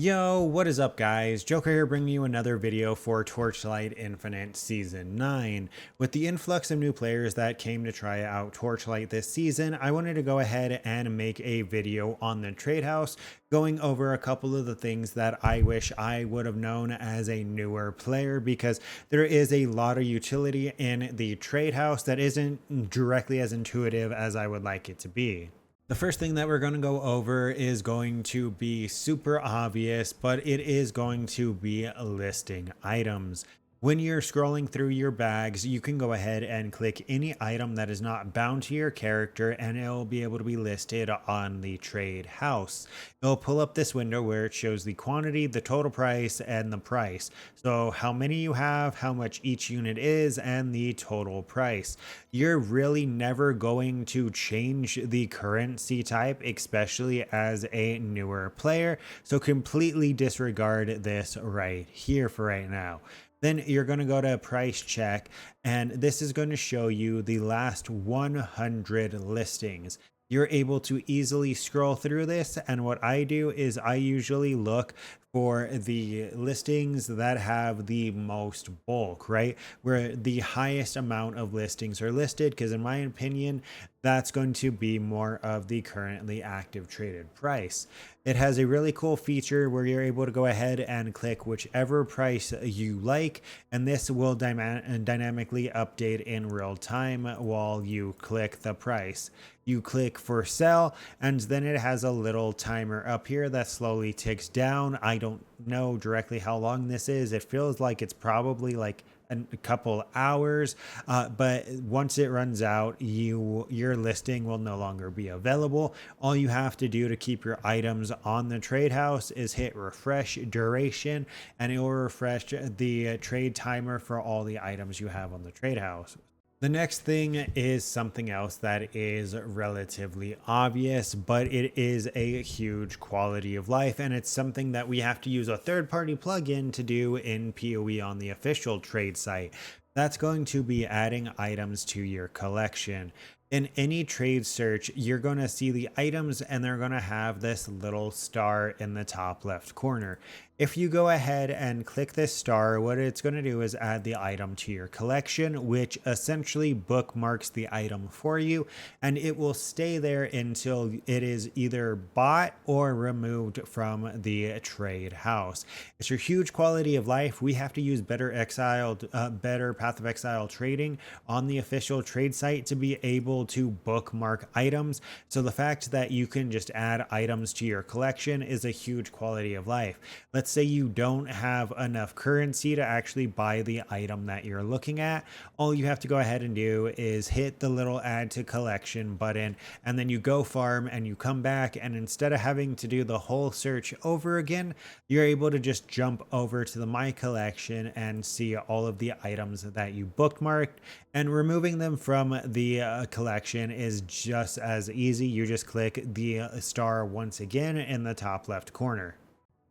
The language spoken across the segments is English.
Yo, what is up guys? Joker here bringing you another video for Torchlight Infinite Season 9. With the influx of new players that came to try out Torchlight this season, I wanted to go ahead and make a video on the trade house, going over a couple of the things that I wish I would have known as a newer player, because there is a lot of utility in the trade house that isn't directly as intuitive as I would like it to be. The first thing that we're going to go over is going to be super obvious, but it is going to be listing items. When you're scrolling through your bags, you can go ahead and click any item that is not bound to your character and it'll be able to be listed on the trade house. It'll pull up this window where it shows the quantity, the total price, and the price. So how many you have, how much each unit is, and the total price. You're really never going to change the currency type, especially as a newer player. So completely disregard this right here for right now. Then you're going to go to price check, and this is going to show you the last 100 listings. You're able to easily scroll through this, and what I do is I usually look for the listings that have the most bulk, right? Where the highest amount of listings are listed, because in my opinion, that's going to be more of the currently active traded price. It has a really cool feature where you're able to go ahead and click whichever price you like, and this will dynamically update in real time while you click the price. You click for sell, and then it has a little timer up here that slowly ticks down. I don't know directly how long this is. It feels like it's probably like a couple hours, but once it runs out, your listing will no longer be available. All you have to do to keep your items on the trade house is hit refresh duration, and it will refresh the trade timer for all the items you have on the trade house. The next thing is something else that is relatively obvious, but it is a huge quality of life, and it's something that we have to use a third-party plugin to do in PoE on the official trade site. That's going to be adding items to your collection. In any trade search, you're going to see the items and they're going to have this little star in the top left corner. If you go ahead and click this star, what it's going to do is add the item to your collection, which essentially bookmarks the item for you, and it will stay there until it is either bought or removed from the trade house. It's your huge quality of life. We have to use better Path of Exile trading on the official trade site to be able to bookmark items. So the fact that you can just add items to your collection is a huge quality of life. Let's say you don't have enough currency to actually buy the item that you're looking at. All you have to go ahead and do is hit the little add to collection button, and then you go farm and you come back, and instead of having to do the whole search over again, you're able to just jump over to the my collection and see all of the items that you bookmarked, and removing them from the collection is just as easy. You just click the star once again in the top left corner.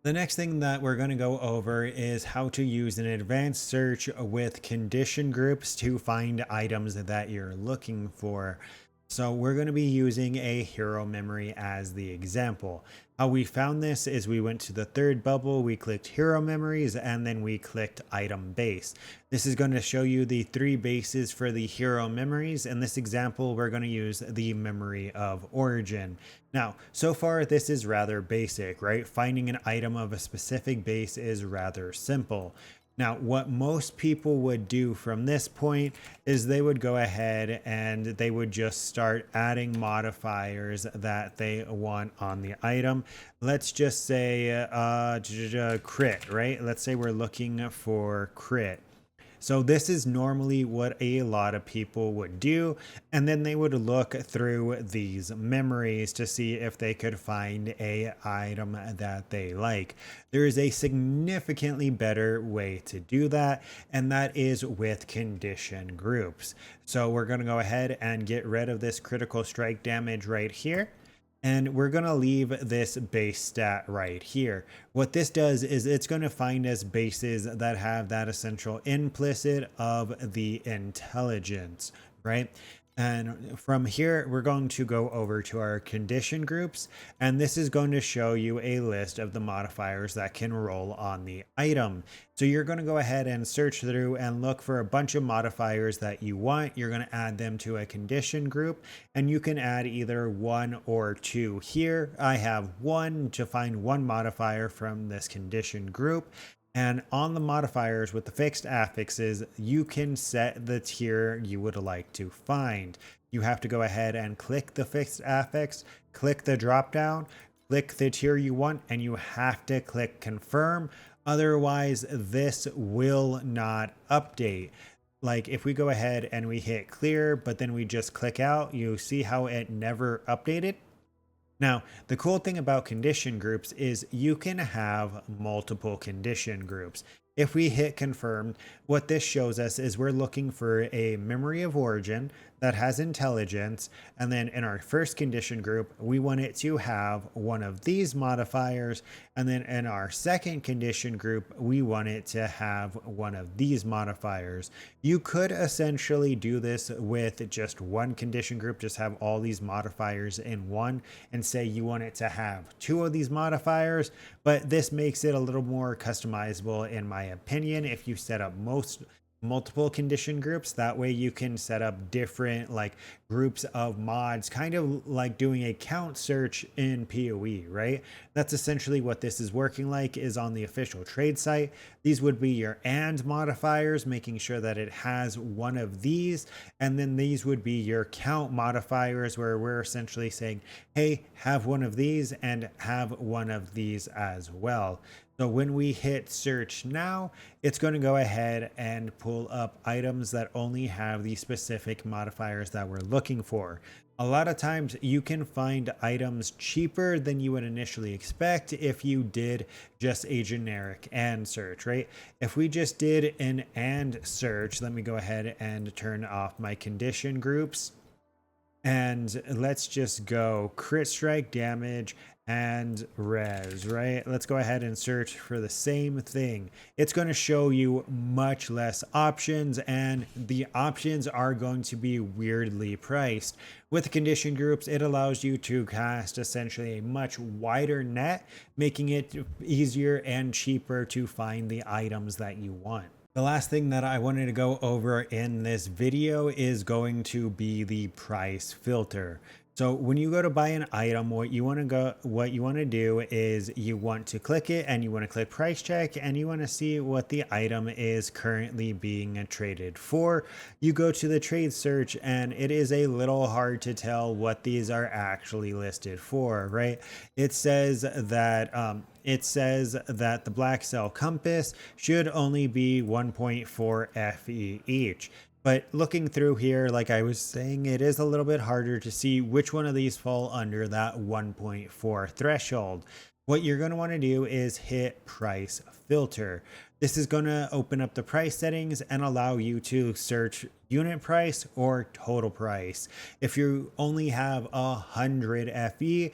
The next thing that we're going to go over is how to use an advanced search with condition groups to find items that you're looking for. So we're going to be using a hero memory as the example. How we found this is we went to the third bubble, we clicked hero memories, and then we clicked item base. This is going to show you the 3 bases for the hero memories. In this example, we're going to use the memory of origin. Now, so far this is rather basic, right? Finding an item of a specific base is rather simple. Now, what most people would do from this point is they would go ahead and they would just start adding modifiers that they want on the item. Let's just say crit, right? Let's say we're looking for crit. So this is normally what a lot of people would do, and then they would look through these memories to see if they could find a item that they like. There is a significantly better way to do that, and that is with condition groups. So we're going to go ahead and get rid of this critical strike damage right here. And we're going to leave this base stat right here. What this does is it's going to find us bases that have that essential implicit of the intelligence, right? And from here, we're going to go over to our condition groups, and this is going to show you a list of the modifiers that can roll on the item. So you're going to go ahead and search through and look for a bunch of modifiers that you want. You're going to add them to a condition group, and you can add either 1 or 2 here. I have 1 to find one modifier from this condition group. And on the modifiers with the fixed affixes, you can set the tier you would like to find. You have to go ahead and click the fixed affix, click the drop down, click the tier you want, and you have to click confirm. Otherwise, this will not update. Like if we go ahead and we hit clear, but then we just click out, you see how it never updated? Now, the cool thing about condition groups is you can have multiple condition groups. If we hit confirm, what this shows us is we're looking for a memory of origin that has intelligence. And then in our first condition group, we want it to have one of these modifiers. And then in our second condition group, we want it to have one of these modifiers. You could essentially do this with just one condition group, just have all these modifiers in one, and say you want it to have 2 of these modifiers, but this makes it a little more customizable in my opinion if you set up multiple condition groups. That way you can set up different like groups of mods, kind of like doing a count search in PoE, right? That's essentially what this is working like, is on the official trade site. These would be your and modifiers, making sure that it has one of these. And then these would be your count modifiers, where we're essentially saying, hey, have one of these and have one of these as well. So when we hit search now, it's going to go ahead and pull up items that only have the specific modifiers that we're looking for. A lot of times you can find items cheaper than you would initially expect if you did just a generic and search, right? If we just did an and search, let me go ahead and turn off my condition groups. And let's just go crit strike, damage, and res, right? Let's go ahead and search for the same thing. It's going to show you much less options, and the options are going to be weirdly priced. With the condition groups, it allows you to cast essentially a much wider net, making it easier and cheaper to find the items that you want. The last thing that I wanted to go over in this video is going to be the price filter. So when you go to buy an item, what you want to do is you want to click it, and you want to click price check, and you want to see what the item is currently being traded for. You go to the trade search, and it is a little hard to tell what these are actually listed for, right? It says that the black cell compass should only be 1.4 FE each. But looking through here, like I was saying, it is a little bit harder to see which one of these fall under that 1.4 threshold. What you're going to want to do is hit price filter. This is going to open up the price settings and allow you to search unit price or total price. If you only have 100 FE,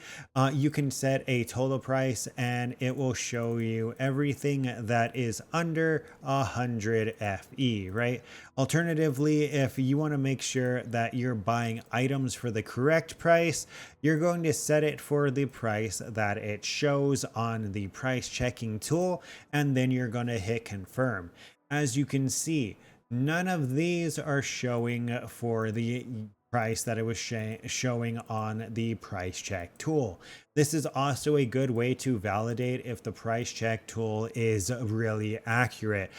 you can set a total price, and it will show you everything that is under 100 FE, right? Alternatively, if you want to make sure that you're buying items for the correct price, you're going to set it for the price that it shows on the price checking tool, and then you're going to hit confirm. As you can see, none of these are showing for the price that it was showing on the price check tool. This is also a good way to validate if the price check tool is really accurate,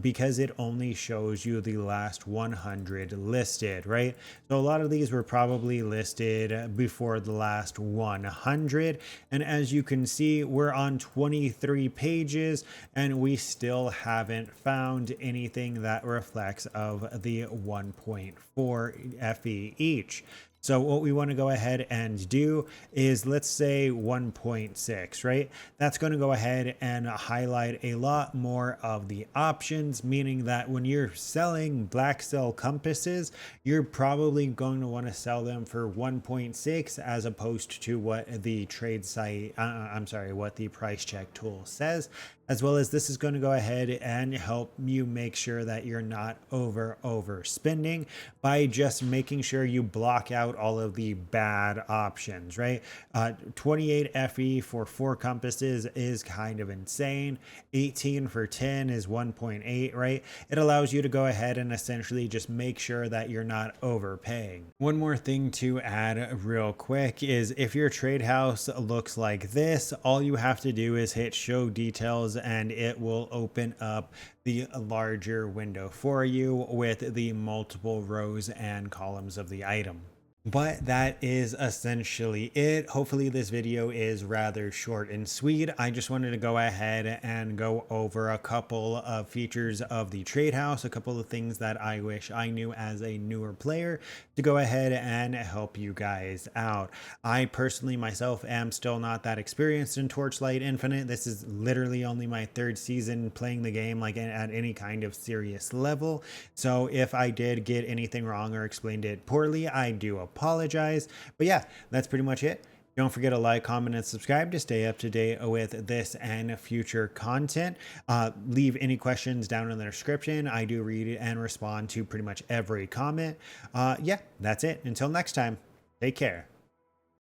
because it only shows you the last 100 listed, right? So a lot of these were probably listed before the last 100. And as you can see, we're on 23 pages and we still haven't found anything that reflects of the 1.4 FE each. So what we want to go ahead and do is, let's say 1.6, right? That's going to go ahead and highlight a lot more of the options, meaning that when you're selling black cell compasses, you're probably going to want to sell them for 1.6 as opposed to what the trade site, what the price check tool says. As well as this is going to go ahead and help you make sure that you're not overspending by just making sure you block out all of the bad options, right? 28 FE for 4 compasses is kind of insane. 18 for 10 is 1.8, right? It allows you to go ahead and essentially just make sure that you're not overpaying. One more thing to add real quick is, if your trade house looks like this, all you have to do is hit show details and it will open up the larger window for you with the multiple rows and columns of the item. But that is essentially it. Hopefully this video is rather short and sweet. I just wanted to go ahead and go over a couple of features of the trade house, a couple of things that I wish I knew as a newer player to go ahead and help you guys out. I personally myself am still not that experienced in Torchlight Infinite. This is literally only my 3rd season playing the game like at any kind of serious level. So if I did get anything wrong or explained it poorly, I do apologize. But yeah, that's pretty much it. Don't forget to like, comment, and subscribe to stay up to date with this and future content. Leave any questions down in the description. I do read and respond to pretty much every comment. Yeah, that's it. Until next time, take care.